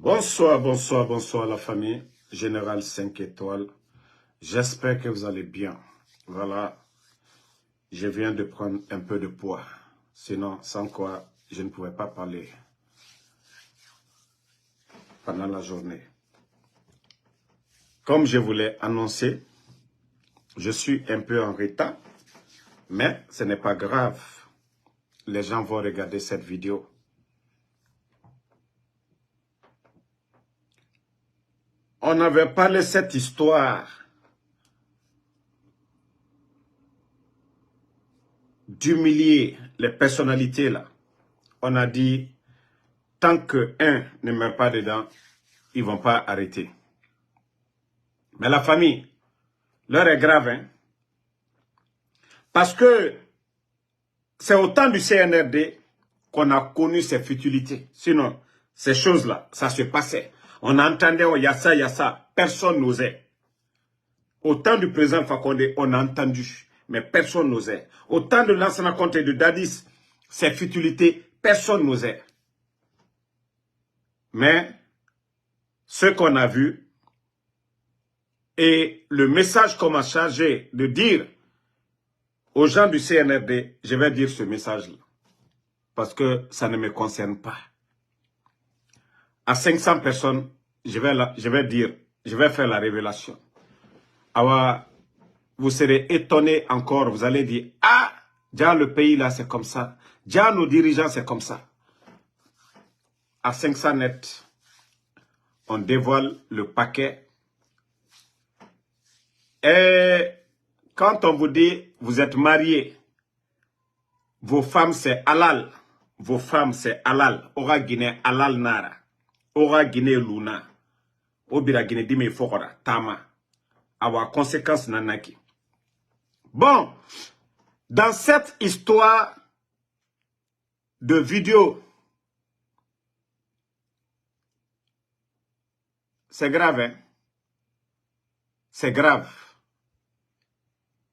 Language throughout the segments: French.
Bonsoir, bonsoir, bonsoir la famille. Général 5 étoiles. J'espère que vous allez bien. Voilà. Je viens de prendre un peu de poids. Sinon, sans quoi, je ne pouvais pas parler pendant la journée. Comme je vous l'ai annoncé, je suis un peu en retard. Mais ce n'est pas grave. Les gens vont regarder cette vidéo. On avait parlé de cette histoire d'humilier les personnalités là. On a dit, tant que un ne meurt pas dedans, ils ne vont pas arrêter. Mais la famille, l'heure est grave, hein? Parce que c'est au temps du CNRD qu'on a connu ces futilités. Sinon, ces choses-là, ça se passait. On entendait, oh, il y a ça, personne n'osait. Au temps du président Fakonde, on a entendu, mais personne n'osait. Au temps de l'ancien comte de Dadis, ces futilités, personne n'osait. Mais ce qu'on a vu et le message qu'on m'a chargé de dire aux gens du CNRD, je vais dire ce message-là. Parce que ça ne me concerne pas. À 500 personnes, je vais faire la révélation. Alors, vous serez étonnés encore, vous allez dire, ah, déjà le pays là c'est comme ça, déjà nos dirigeants c'est comme ça. À 500 net, on dévoile le paquet. Et quand on vous dit, vous êtes mariés, vos femmes c'est halal, vos femmes c'est halal, Ora Guinée halal nara, Ora Guinée luna, Obira Guinée dime fokora, tama, avoir conséquence nanaki. Bon, dans cette histoire de vidéo, c'est grave, hein? C'est grave.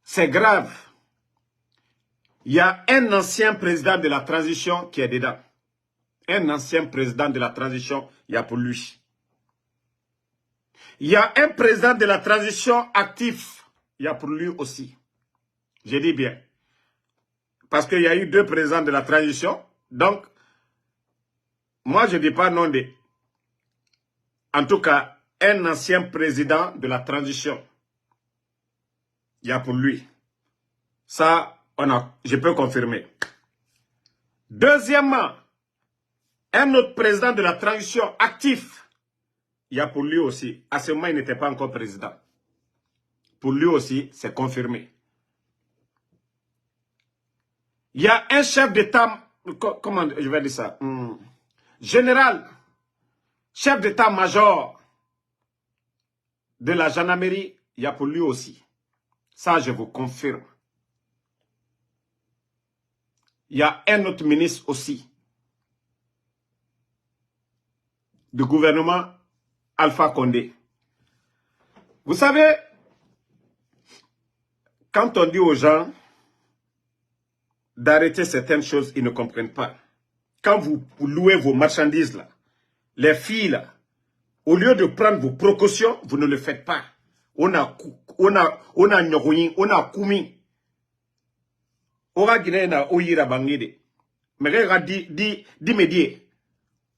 C'est grave. Il y a un ancien président de la transition qui est dedans. Un ancien président de la transition, il y a pour lui. Il y a un président de la transition actif, il y a pour lui aussi. Je dis bien. Parce qu'il y a eu deux présidents de la transition. Donc, moi je ne dis pas non de... En tout cas, un ancien président de la transition. Il y a pour lui. Ça, je peux confirmer. Deuxièmement, un autre président de la transition actif. Il y a pour lui aussi. À ce moment, il n'était pas encore président. Pour lui aussi, c'est confirmé. Il y a un chef d'État, comment je vais dire ça, général, chef d'État-major de la gendarmerie, il y a pour lui aussi. Ça, je vous confirme. Il y a un autre ministre aussi du gouvernement Alpha Condé. Vous savez, quand on dit aux gens d'arrêter certaines choses, ils ne comprennent pas. Quand vous louez vos marchandises, là, les filles, là, au lieu de prendre vos précautions, vous ne le faites pas. On a koumi. Ora Guinée na oyira bangede. Mais regarde, di medie.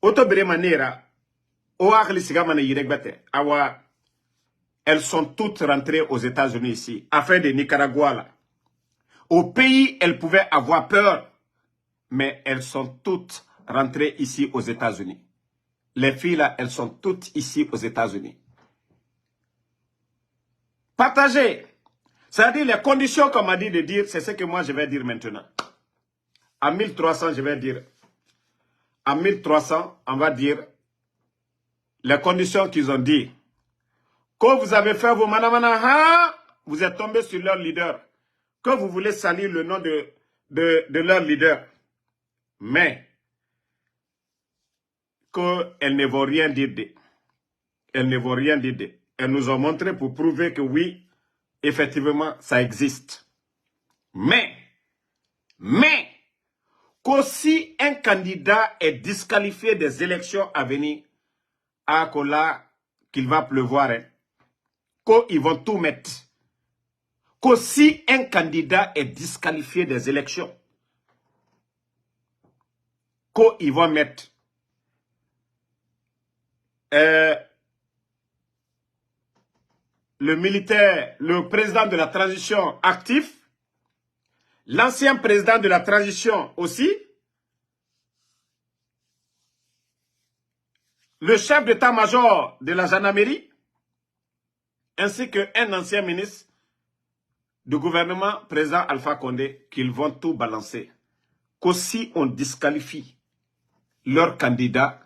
Auto bere manera. Oa khlissiga mane yiregbate. Awa. Elles sont toutes rentrées aux États-Unis ici. Afin de Nicaragua là. Au pays, elles pouvaient avoir peur. Mais elles sont toutes rentrées ici aux États-Unis. Les filles là, elles sont toutes ici aux États-Unis. Partagez. C'est-à-dire les conditions qu'on m'a dit de dire, c'est ce que moi je vais dire maintenant. À 1300, je vais dire. À 1300, on va dire les conditions qu'ils ont dit. Quand vous avez fait vos manamana, vous êtes tombé sur leur leader. Que vous voulez salir le nom de leur leader. Mais, qu'elles ne vont rien dire de. Elles ne vont rien dire de. Elles nous ont montré pour prouver que oui, effectivement, ça existe. Mais, qu'aussi un candidat est disqualifié des élections à venir, à Kola qu'il va pleuvoir, hein, qu'ils vont tout mettre. Que si un candidat est disqualifié des élections, qu'ils vont mettre le militaire, le président de la transition actif, l'ancien président de la transition aussi, le chef d'état-major de la gendarmerie, ainsi qu'un ancien ministre du gouvernement, président Alpha Condé, qu'ils vont tout balancer. Qu'aussi on disqualifie leurs candidats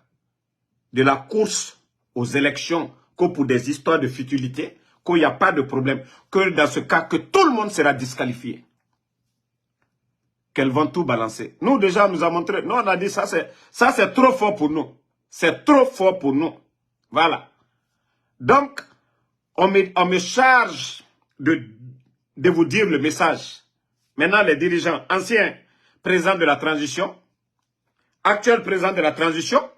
de la course aux élections, que pour des histoires de futilité, qu'il n'y a pas de problème, que dans ce cas, que tout le monde sera disqualifié. Qu'elles vont tout balancer. Nous, déjà, nous avons montré, nous, on a dit, ça c'est trop fort pour nous. C'est trop fort pour nous. Voilà. Donc, on me charge de vous dire le message. Maintenant, les dirigeants, anciens présidents de la transition, actuels présidents de la transition,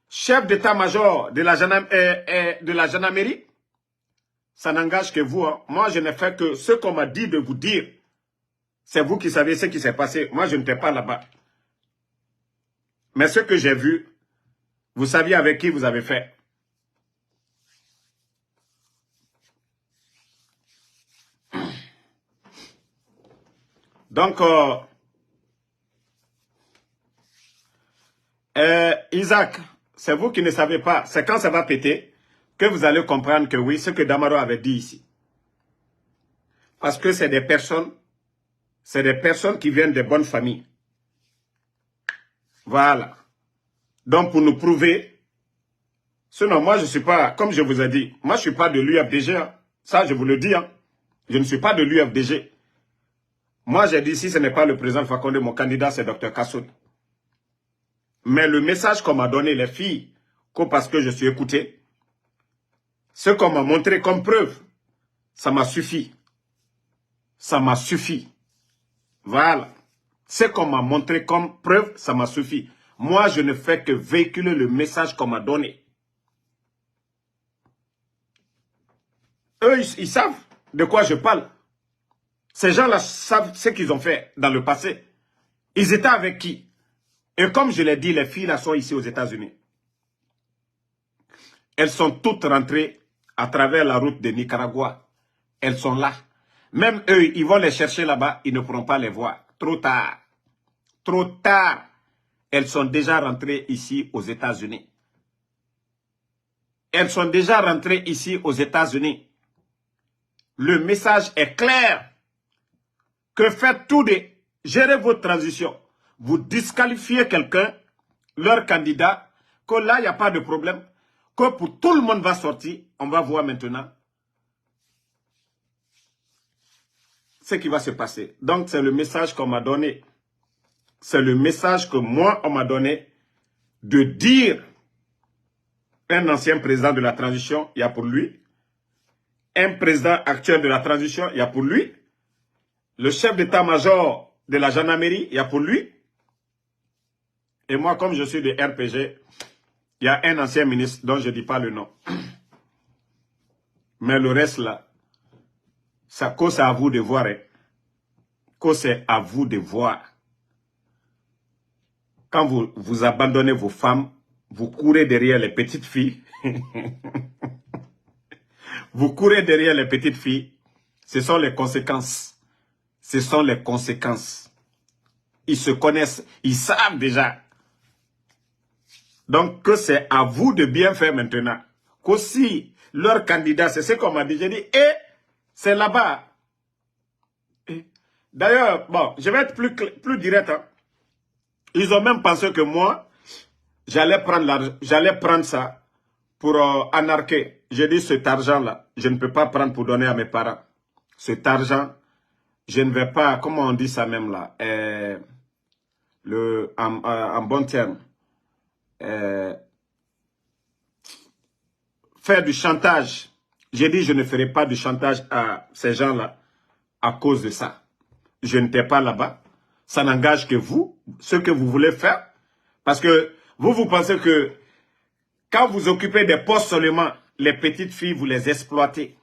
chef d'état-major de la gendarmerie, ça n'engage que vous. Hein. Moi, je n'ai fait que ce qu'on m'a dit de vous dire. C'est vous qui savez ce qui s'est passé. Moi, je n'étais pas là-bas. Mais ce que j'ai vu, vous saviez avec qui vous avez fait. Donc, Isaac, c'est vous qui ne savez pas. C'est quand ça va péter que vous allez comprendre que oui, ce que Damaro avait dit ici. Parce que c'est des personnes qui viennent de bonnes familles. Voilà. Donc, pour nous prouver, sinon, moi, je ne suis pas, comme je vous ai dit, moi, je ne suis pas de l'UFDG. Hein. Ça, je vous le dis. Hein. Je ne suis pas de l'UFDG. Moi, j'ai dit, si ce n'est pas le président Fakonde, mon candidat, c'est Dr Kassoun. Mais le message qu'on m'a donné, les filles, parce que je suis écouté, ce qu'on m'a montré comme preuve, ça m'a suffi. Ça m'a suffi. Voilà. Ce qu'on m'a montré comme preuve, ça m'a suffi. Moi, je ne fais que véhiculer le message qu'on m'a donné. Eux, ils savent de quoi je parle. Ces gens-là savent ce qu'ils ont fait dans le passé. Ils étaient avec qui? Et comme je l'ai dit, les filles là sont ici aux États-Unis. Elles sont toutes rentrées à travers la route de Nicaragua. Elles sont là. Même eux, ils vont les chercher là-bas, ils ne pourront pas les voir. Trop tard. Trop tard. Elles sont déjà rentrées ici aux États-Unis. Elles sont déjà rentrées ici aux États-Unis. Le message est clair. Que faites tout de gérer votre transition. Vous disqualifiez quelqu'un, leur candidat, que là, il n'y a pas de problème. Que pour tout le monde va sortir, on va voir maintenant ce qui va se passer. Donc, c'est le message qu'on m'a donné. C'est le message que moi, on m'a donné de dire un ancien président de la transition, il y a pour lui. Un président actuel de la transition, il y a pour lui. Le chef d'état-major de la gendarmerie, il y a pour lui. Et moi, comme je suis de RPG, il y a un ancien ministre dont je ne dis pas le nom. Mais le reste là, ça cause à vous de voir. Hein. Cause à vous de voir. Quand vous abandonnez vos femmes, vous courez derrière les petites filles. Vous courez derrière les petites filles. Ce sont les conséquences. Ce sont les conséquences. Ils se connaissent. Ils savent déjà. Donc, que c'est à vous de bien faire maintenant. Qu'aussi, leur candidat, c'est ce qu'on m'a dit. J'ai dit, et c'est là-bas. D'ailleurs, bon, je vais être plus direct. Hein. Ils ont même pensé que moi, j'allais prendre ça pour anarquer. J'ai dit, cet argent-là, je ne peux pas prendre pour donner à mes parents. Cet argent, je ne vais pas, comment on dit ça même là, en bon terme, faire du chantage. J'ai dit, je ne ferai pas du chantage à ces gens-là à cause de ça. Je n'étais pas là-bas. Ça n'engage que vous, ce que vous voulez faire. Parce que vous pensez que Quand vous occupez des postes seulement, les petites filles, vous les exploitez.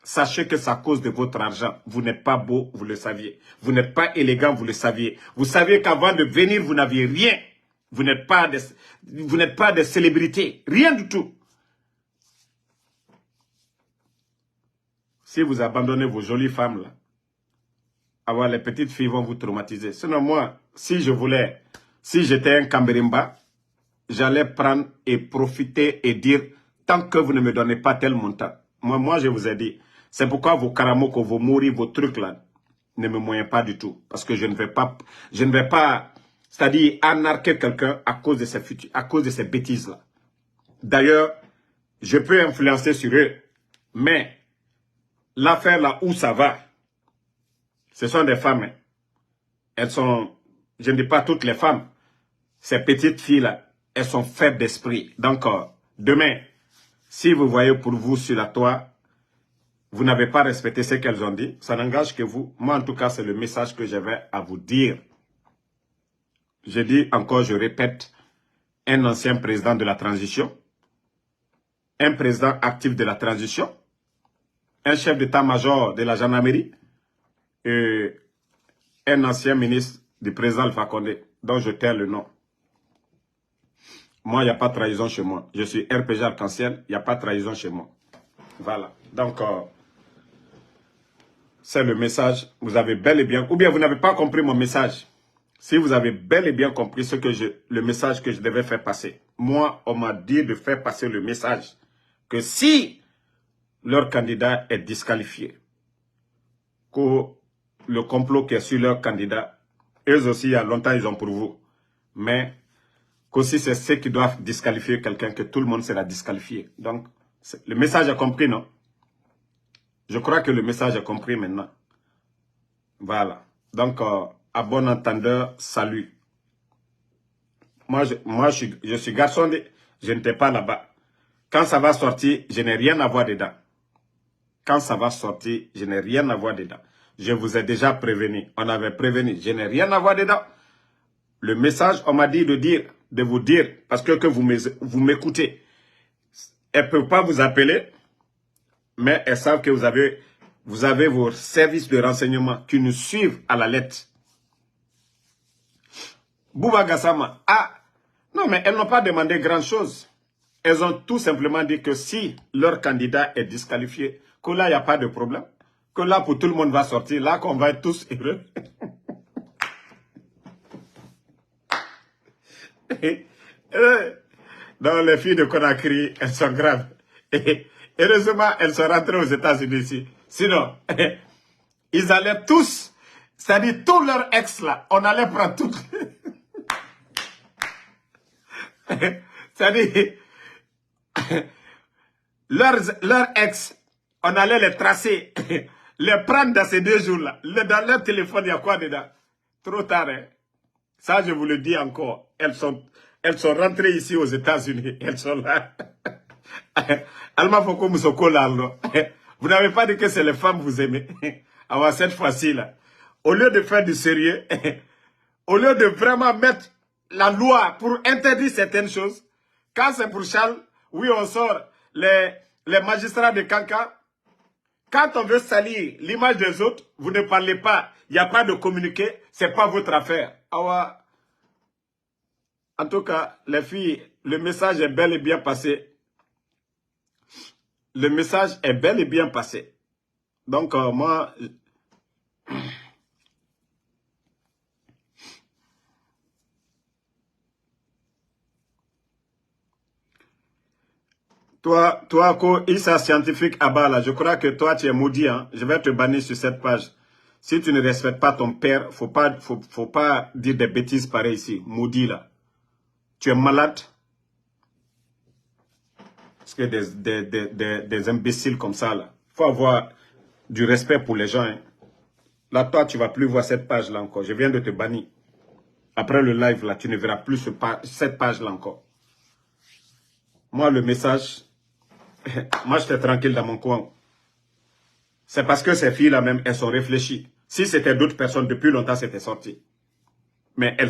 Sachez que c'est à cause de votre argent. Vous n'êtes pas beau, vous le saviez. Vous n'êtes pas élégant, vous le saviez. Vous saviez qu'avant de venir, vous n'aviez rien. Vous n'êtes pas des célébrités. Rien du tout. Si vous abandonnez vos jolies femmes, là, alors les petites filles vont vous traumatiser. Sinon, moi, si j'étais un Kamberimba, j'allais prendre et profiter et dire, tant que vous ne me donnez pas tel montant. Moi, je vous ai dit, c'est pourquoi vos karamoko, vos mouris, vos trucs là, ne me moyennent pas du tout. Parce que je ne vais pas, c'est-à-dire anarquer quelqu'un à cause de ces bêtises-là. D'ailleurs, je peux influencer sur eux, mais l'affaire là où ça va, ce sont des femmes. Hein. Elles sont, je ne dis pas toutes les femmes, ces petites filles-là, elles sont faibles d'esprit. Donc, demain, si vous voyez pour vous sur la toile, vous n'avez pas respecté ce qu'elles ont dit, ça n'engage que vous. Moi, en tout cas, c'est le message que j'avais à vous dire. Je dis encore, je répète, un ancien président de la transition, un président actif de la transition, un chef d'état-major de la gendarmerie et un ancien ministre du président Alpha Condé, dont je tais le nom. Moi, il n'y a pas de trahison chez moi. Je suis RPG Arc-en-Ciel, il n'y a pas de trahison chez moi. Voilà. Donc, c'est le message. Vous avez bel et bien... Ou bien vous n'avez pas compris mon message. Si vous avez bel et bien compris le message que je devais faire passer. Moi, on m'a dit de faire passer le message que si leur candidat est disqualifié, que le complot qui est sur leur candidat, eux aussi, il y a longtemps, ils ont pour vous. Mais qu'aussi, c'est ceux qui doivent disqualifier quelqu'un, que tout le monde sera disqualifié. Donc, le message est compris, non? Je crois que le message est compris maintenant. Voilà. Donc, à bon entendeur, salut. Moi, je suis garçon, je n'étais pas là-bas. Quand ça va sortir, je n'ai rien à voir dedans. Quand ça va sortir, je n'ai rien à voir dedans. Je vous ai déjà prévenu. On avait prévenu. Je n'ai rien à voir dedans. Le message, on m'a dit de vous dire, parce que vous m'écoutez. Elles ne peuvent pas vous appeler, mais elles savent que vous avez vos services de renseignement qui nous suivent à la lettre. Bouba Gassama, non, mais elles n'ont pas demandé grand-chose. Elles ont tout simplement dit que si leur candidat est disqualifié, que là, il n'y a pas de problème. Que là, pour tout le monde va sortir, là, qu'on va être tous heureux. Donc, les filles de Conakry, elles sont graves. Et heureusement, elles sont rentrées aux États-Unis ici. Sinon, ils allaient tous, c'est-à-dire tous leurs ex là, on allait prendre tout. C'est-à-dire, leurs ex, on allait les tracer, les prendre dans ces 2 jours-là. Dans leur téléphone, il y a quoi dedans? Trop tard, hein? Ça, je vous le dis encore. Elles sont rentrées ici aux États-Unis. Elles sont là. Alma Foko Moussoko Lalo. Vous n'avez pas dit que c'est les femmes que vous aimez. Alors, cette fois-ci, là, au lieu de faire du sérieux, au lieu de vraiment mettre la loi pour interdire certaines choses, quand c'est pour Charles, oui, on sort les magistrats de Kanka. Quand on veut salir l'image des autres, vous ne parlez pas. Il n'y a pas de communiqué. Ce n'est pas votre affaire. En tout cas, les filles, le message est bel et bien passé. Le message est bel et bien passé. Donc, moi... Toi, Issa Scientifique Abala, je crois que toi, tu es maudit. Hein? Je vais te bannir sur cette page. Si tu ne respectes pas ton père, faut pas dire des bêtises pareilles ici. Maudit, là. Tu es malade. Parce que des imbéciles comme ça, là. Il faut avoir du respect pour les gens. Hein? Là, toi, tu ne vas plus voir cette page-là encore. Je viens de te bannir. Après le live, là, tu ne verras plus cette page-là encore. Moi, le message... Moi, j'étais tranquille dans mon coin. C'est parce que ces filles-là même, elles sont réfléchies. Si c'était d'autres personnes, depuis longtemps, c'était sorti. Mais elles